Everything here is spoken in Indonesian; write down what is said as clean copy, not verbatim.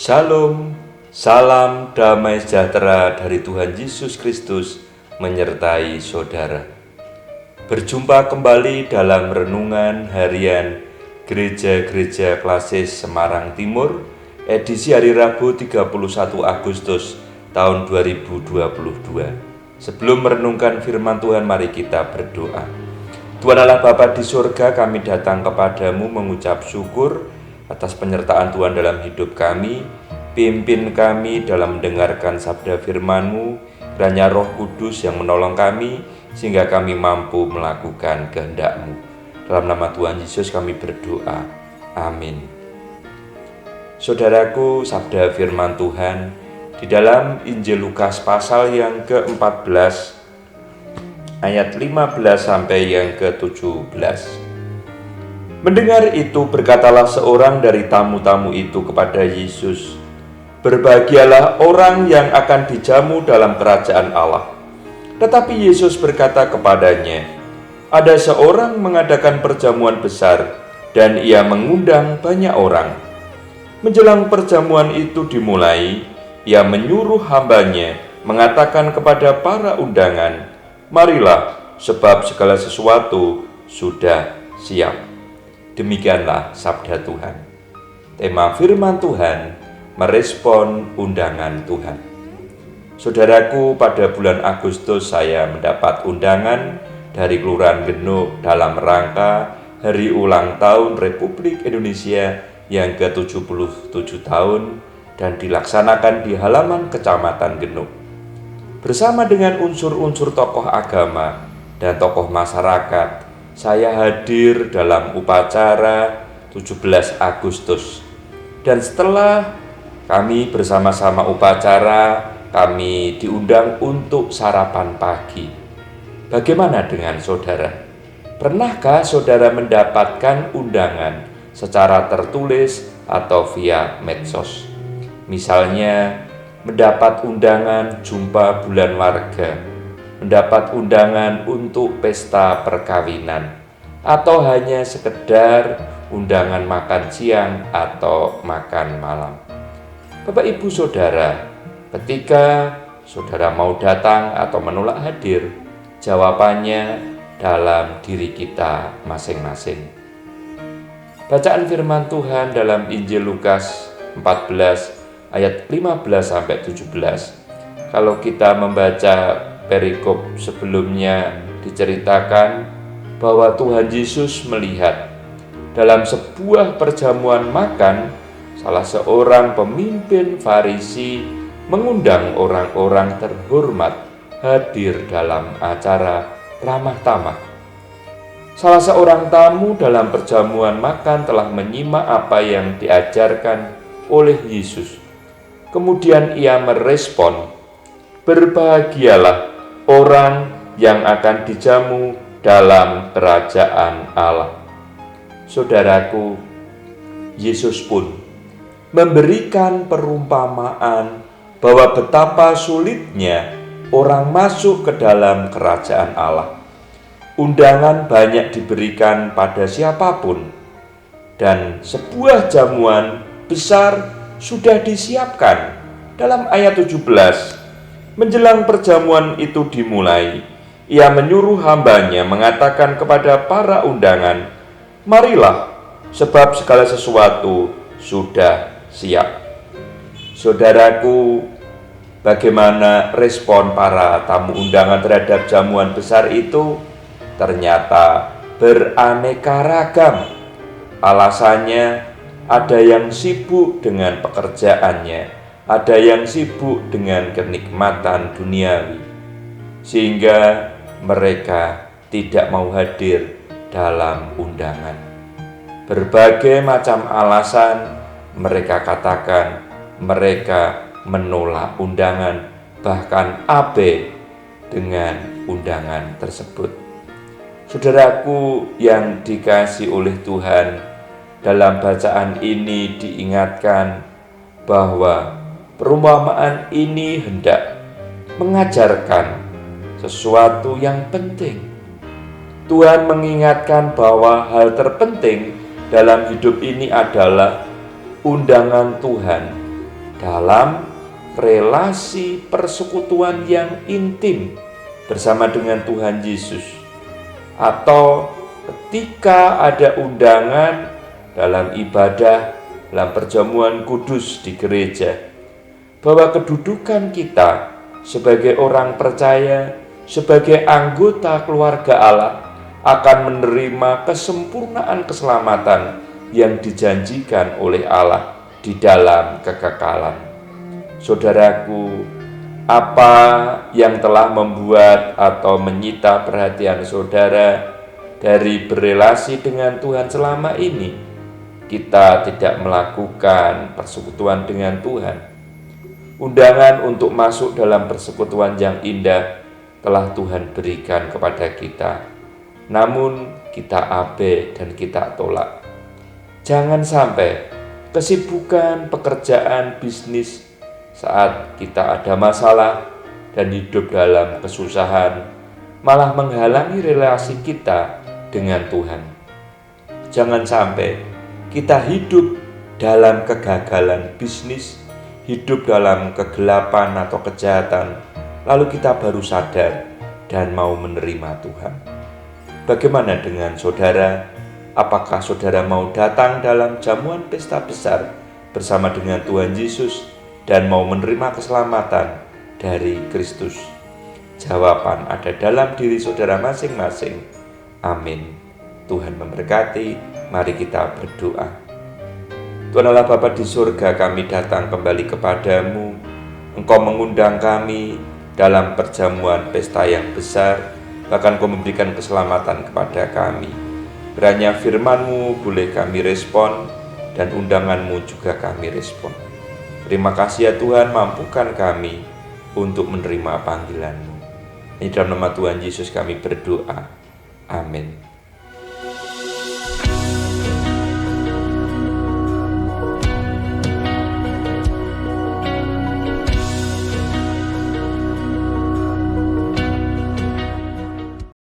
Shalom, salam damai sejahtera dari Tuhan Yesus Kristus menyertai saudara. Berjumpa kembali dalam renungan harian Gereja-Gereja Klasis Semarang Timur, edisi hari Rabu 31 Agustus tahun 2022. Sebelum merenungkan firman Tuhan, mari kita berdoa. Tuhan Allah Bapa di surga, kami datang kepadamu mengucap syukur atas penyertaan Tuhan dalam hidup kami. Pimpin kami dalam mendengarkan sabda firman-Mu, kiranya Roh Kudus yang menolong kami, sehingga kami mampu melakukan kehendak-Mu. Dalam nama Tuhan Yesus kami berdoa, amin. Saudaraku, sabda firman Tuhan di dalam Injil Lukas pasal yang ke-14, ayat 15 sampai yang ke-17. Mendengar itu, berkatalah seorang dari tamu-tamu itu kepada Yesus, "Berbahagialah orang yang akan dijamu dalam kerajaan Allah." Tetapi Yesus berkata kepadanya, "Ada seorang mengadakan perjamuan besar, dan ia mengundang banyak orang. Menjelang perjamuan itu dimulai, ia menyuruh hambanya mengatakan kepada para undangan, 'Marilah, sebab segala sesuatu sudah siap.'" Demikianlah sabda Tuhan. Tema firman Tuhan, merespon undangan Tuhan. Saudaraku, pada bulan Agustus saya mendapat undangan dari Kelurahan Genuk dalam rangka Hari Ulang Tahun Republik Indonesia yang ke-77 tahun dan dilaksanakan di halaman Kecamatan Genuk. Bersama dengan unsur-unsur tokoh agama dan tokoh masyarakat, saya hadir dalam upacara 17 Agustus. Dan setelah kami bersama-sama upacara, kami diundang untuk sarapan pagi. Bagaimana dengan saudara? Pernahkah saudara mendapatkan undangan secara tertulis atau via medsos? Misalnya, mendapat undangan jumpa bulan warga, mendapat undangan untuk pesta perkawinan, atau hanya sekedar undangan makan siang atau makan malam. Bapak Ibu Saudara, ketika saudara mau datang atau menolak hadir, jawabannya dalam diri kita masing-masing. Bacaan firman Tuhan dalam Injil Lukas 14 ayat 15 sampai 17. Kalau kita membaca perikop sebelumnya, diceritakan bahwa Tuhan Yesus melihat dalam sebuah perjamuan makan, salah seorang pemimpin Farisi mengundang orang-orang terhormat hadir dalam acara ramah tamah. Salah seorang tamu dalam perjamuan makan telah menyimak apa yang diajarkan oleh Yesus. Kemudian ia merespon, "Berbahagialah orang yang akan dijamu dalam kerajaan Allah." Saudaraku, Yesus pun memberikan perumpamaan bahwa betapa sulitnya orang masuk ke dalam kerajaan Allah. Undangan banyak diberikan pada siapapun, dan sebuah jamuan besar sudah disiapkan. Dalam ayat 17, menjelang perjamuan itu dimulai, ia menyuruh hambanya mengatakan kepada para undangan, "Marilah, sebab segala sesuatu sudah siap." Saudaraku, bagaimana respon para tamu undangan terhadap jamuan besar itu? Ternyata beraneka ragam. Alasannya, ada yang sibuk dengan pekerjaannya, ada yang sibuk dengan kenikmatan duniawi, sehingga mereka tidak mau hadir dalam undangan. Berbagai macam alasan mereka katakan, mereka menolak undangan, bahkan abe dengan undangan tersebut. Saudaraku yang dikasihi oleh Tuhan, dalam bacaan ini diingatkan bahwa perumpamaan ini hendak mengajarkan sesuatu yang penting. Tuhan mengingatkan bahwa hal terpenting dalam hidup ini adalah undangan Tuhan dalam relasi persekutuan yang intim bersama dengan Tuhan Yesus, atau ketika ada undangan dalam ibadah, dalam perjamuan kudus di gereja, bahwa kedudukan kita sebagai orang percaya, sebagai anggota keluarga Allah, akan menerima kesempurnaan keselamatan yang dijanjikan oleh Allah di dalam kekekalan. Saudaraku, apa yang telah membuat atau menyita perhatian saudara dari berelasi dengan Tuhan selama ini? Kita tidak melakukan persekutuan dengan Tuhan. Undangan untuk masuk dalam persekutuan yang indah telah Tuhan berikan kepada kita, namun kita abai dan kita tolak. Jangan sampai kesibukan pekerjaan, bisnis, saat kita ada masalah dan hidup dalam kesusahan malah menghalangi relasi kita dengan Tuhan. Jangan sampai kita hidup dalam kegagalan bisnis, hidup dalam kegelapan atau kejahatan, lalu kita baru sadar dan mau menerima Tuhan. Bagaimana dengan saudara? Apakah saudara mau datang dalam jamuan pesta besar bersama dengan Tuhan Yesus dan mau menerima keselamatan dari Kristus? Jawaban ada dalam diri saudara masing-masing. Amin. Tuhan memberkati. Mari kita berdoa. Tuhan Allah Bapa di surga, kami datang kembali kepadamu. Engkau mengundang kami dalam perjamuan pesta yang besar, bahkan Engkau memberikan keselamatan kepada kami. Kiranya firman-Mu boleh kami respon, dan undangan-Mu juga kami respon. Terima kasih ya Tuhan, mampukan kami untuk menerima panggilan-Mu. Di dalam nama Tuhan Yesus kami berdoa. Amin.